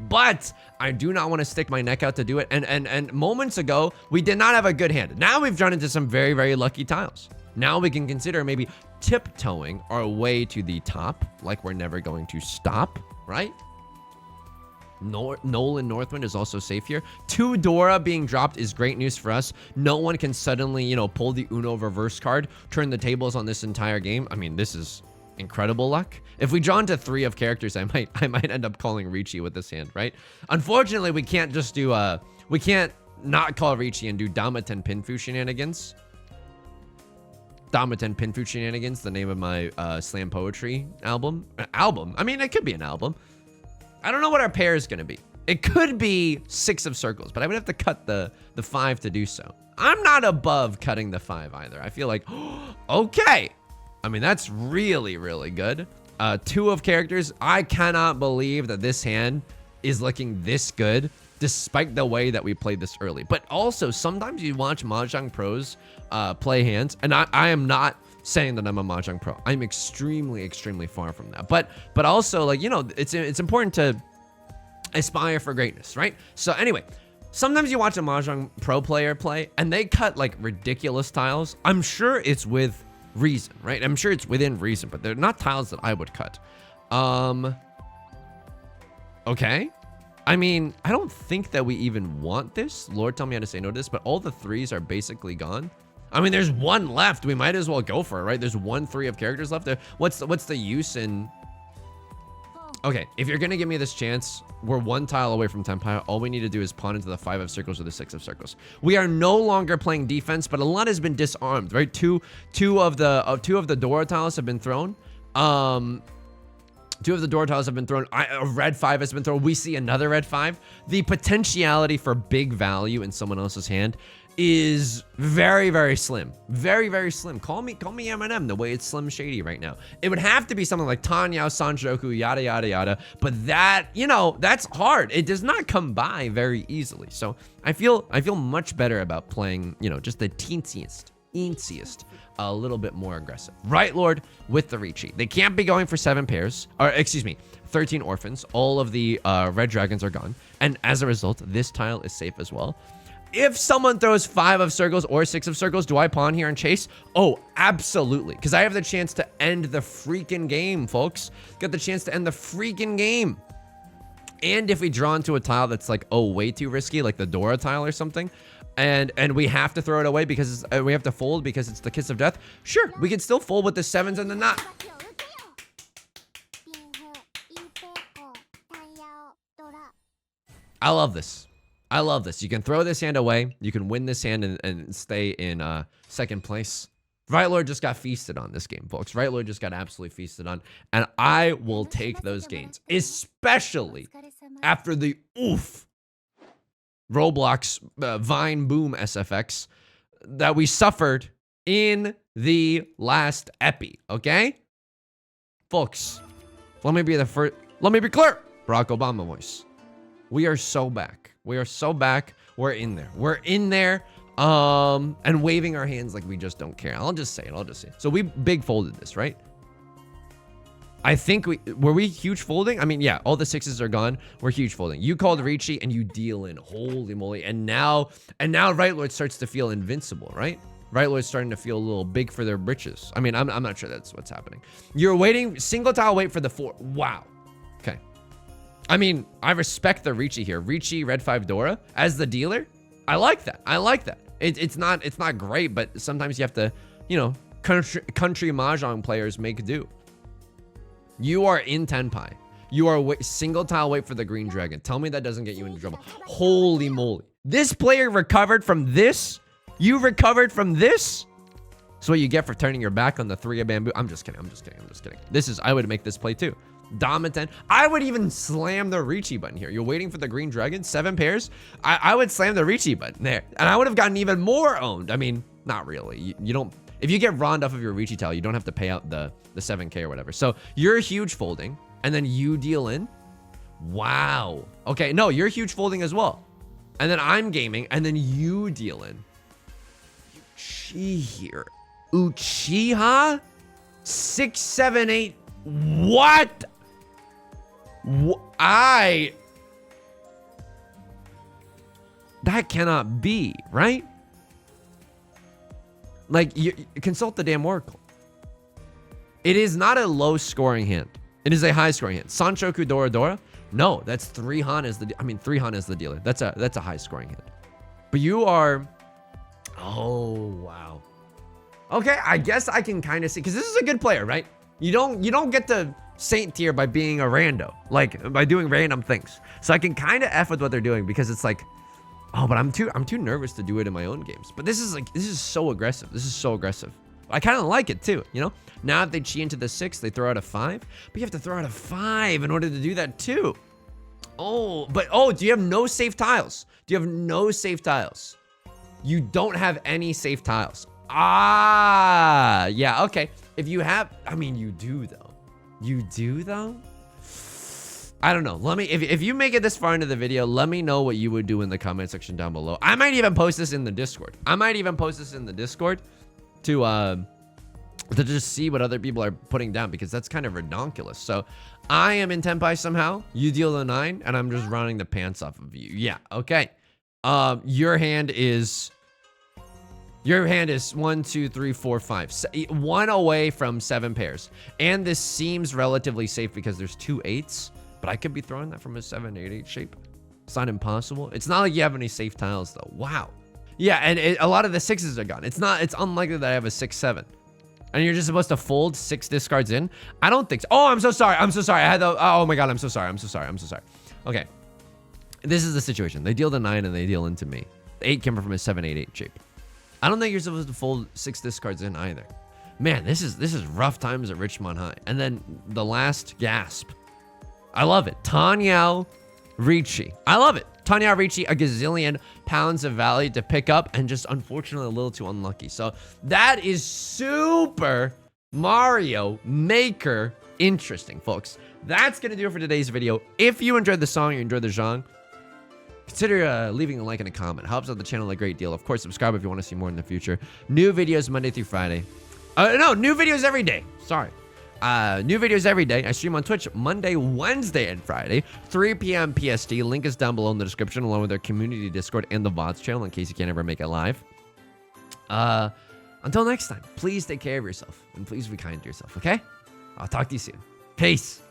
S1: But I do not want to stick my neck out to do it. And moments ago, we did not have a good hand. Now we've run into some very, very lucky tiles. Now we can consider maybe tiptoeing our way to the top, like we're never going to stop, right? Nolan Northwind is also safe here. 2 Dora being dropped is great news for us. No one can suddenly, you know, pull the Uno reverse card, turn the tables on this entire game. I mean, this is incredible luck. If we draw into 3 of characters, I might end up calling Riichi with this hand, right? Unfortunately, we can't just do we can't not call Riichi and do Damaten Pinfu shenanigans. Damaten Pinfu shenanigans, the name of my slam poetry album. I mean, it could be an album. I don't know what our pair is going to be. It could be 6 of circles, but I would have to cut the 5 to do so. I'm not above cutting the 5 either. I feel like, okay. I mean, that's really, really good. 2 of characters. I cannot believe that this hand is looking this good, despite the way that we played this early. But also, sometimes you watch Mahjong pros play hands, and I am not saying that I'm a Mahjong pro. I'm extremely far from that. But also, like, you know, it's important to aspire for greatness, right? So anyway, sometimes you watch a Mahjong pro player play and they cut like ridiculous tiles. I'm sure it's with reason, right? I'm sure it's within reason, but they're not tiles that I would cut. Okay. I mean, I don't think that we even want this. Lord, tell me how to say no to this, but all the 3s are basically gone. I mean, there's 1 left. We might as well go for it, right? There's 1 3 of characters left there. What's the use in... Okay, if you're going to give me this chance, we're 1 tile away from Tenpai. All we need to do is pawn into the 5 of circles or the 6 of circles. We are no longer playing defense, but a lot has been disarmed, right? Two of the Dora tiles have been thrown. 2 of the Dora tiles have been thrown. A red 5 has been thrown. We see another red 5. The potentiality for big value in someone else's hand is very slim. Very slim. Call me Eminem, the way it's Slim Shady right now. It would have to be something like Tanyao, Sanjoku, yada yada. But that, you know, that's hard. It does not come by very easily. So I feel much better about playing, you know, just the teensiest, a little bit more aggressive. Right Lord with the Riichi. They can't be going for 7 pairs, or excuse me, 13 orphans. All of the red dragons are gone. And as a result, this tile is safe as well. If someone throws 5 of circles or 6 of circles, do I pawn here and chase? Oh, absolutely. Because I have the chance to end the freaking game, folks. Got the chance to end the freaking game. And if we draw into a tile that's like, oh, way too risky, like the Dora tile or something, and we have to throw it away because we have to fold because it's the kiss of death, sure, we can still fold with the 7s and the 9. I love this. You can throw this hand away. You can win this hand and stay in second place. Right Lord just got feasted on this game, folks. Right Lord just got absolutely feasted on. And I will take those gains, especially after the Roblox Vine Boom SFX that we suffered in the last epi, okay? Folks, let me be clear. Barack Obama voice. We are so back. We are so back. We're in there. We're in there. And waving our hands like we just don't care. I'll just say it. So we big folded this, right? I think were we huge folding? I mean, yeah, all the sixes are gone. We're huge folding. You called Riichi and you deal in. Holy moly. And now Right Lord starts to feel invincible, right? Right Lord's starting to feel a little big for their britches. I mean, I'm not sure that's what's happening. You're waiting, single tile wait for the 4. Wow. Okay. I mean, I respect the Riichi here. Riichi, Red 5 Dora as the dealer. I like that. It's not great, but sometimes you have to, you know, country Mahjong players make do. You are in Tenpai. You are single tile wait for the green dragon. Tell me that doesn't get you into trouble. Holy moly. This player recovered from this? You recovered from this? That's what you get for turning your back on the 3 of bamboo. I'm just kidding. I would make this play too. Dom at 10. I would even slam the Riichi button here. You're waiting for the green dragon, 7 pairs. I would slam the Riichi button there. And I would have gotten even more owned. I mean, not really. You don't, if you get Rond off of your Riichi tile, you don't have to pay out the 7K or whatever. So you're huge folding and then you deal in. Wow. Okay, no, you're huge folding as well. And then I'm gaming and then you deal in. Uchi here. Uchiha? 6, 7, 8. What? That cannot be, right? Like, you consult the damn oracle. It is not a low scoring hand. It is a high scoring hand. Sanchoku Dora Dora? No, that's 3 Han is the, I mean, 3 Han is the dealer. That's a high scoring hand. But you are, oh, wow. Okay, I guess I can kind of see, because this is a good player, right? You don't get to Saint tier by being a rando, like by doing random things. So I can kind of F with what they're doing because it's like, oh, but I'm too nervous to do it in my own games. But this is so aggressive. This is so aggressive. I kind of like it too, you know? Now if they chi into the 6, they throw out a 5, but you have to throw out a 5 in order to do that too. Oh, but do you have no safe tiles? Do you have no safe tiles? You don't have any safe tiles. Ah, yeah, okay. If you have, I mean, you do though. You do though? I don't know. Let me, if you make it this far into the video, let me know what you would do in the comment section down below. I might even post this in the Discord. To just see what other people are putting down because that's kind of redonkulous. So I am in Tenpai somehow. You deal the 9 and I'm just running the pants off of you. Yeah, okay. Your hand is 1, 2, 3, 4, 5. 1 away from 7 pairs. And this seems relatively safe because there's 2 8s. But I could be throwing that from a 7, 8, 8 shape. It's not impossible. It's not like you have any safe tiles though. Wow. Yeah, and a lot of the 6s are gone. It's unlikely that I have a 6, 7. And you're just supposed to fold 6 discards in? I don't think so. Oh, I'm so sorry. I had the, oh my God, I'm so sorry. Okay. This is the situation. They deal the 9 and they deal into me. The 8 came from a 7, 8, 8 shape. I don't think you're supposed to fold 6 discards in either. Man, this is rough times at Richmond High. And then the last gasp. I love it. Tenhou Riichi. I love it. Tenhou Riichi, a gazillion pounds of value to pick up and just unfortunately a little too unlucky. So that is Super Mario Maker interesting, folks. That's going to do it for today's video. If you enjoyed the song, you enjoyed the genre, consider leaving a like and a comment. Helps out the channel a great deal. Of course, subscribe if you want to see more in the future. New videos Monday through Friday. No, new videos every day. Sorry. New videos every day. I stream on Twitch Monday, Wednesday, and Friday, 3 p.m. PST. Link is down below in the description, along with our community Discord and the VODs channel in case you can't ever make it live. Until next time, please take care of yourself, and please be kind to yourself, okay? I'll talk to you soon. Peace.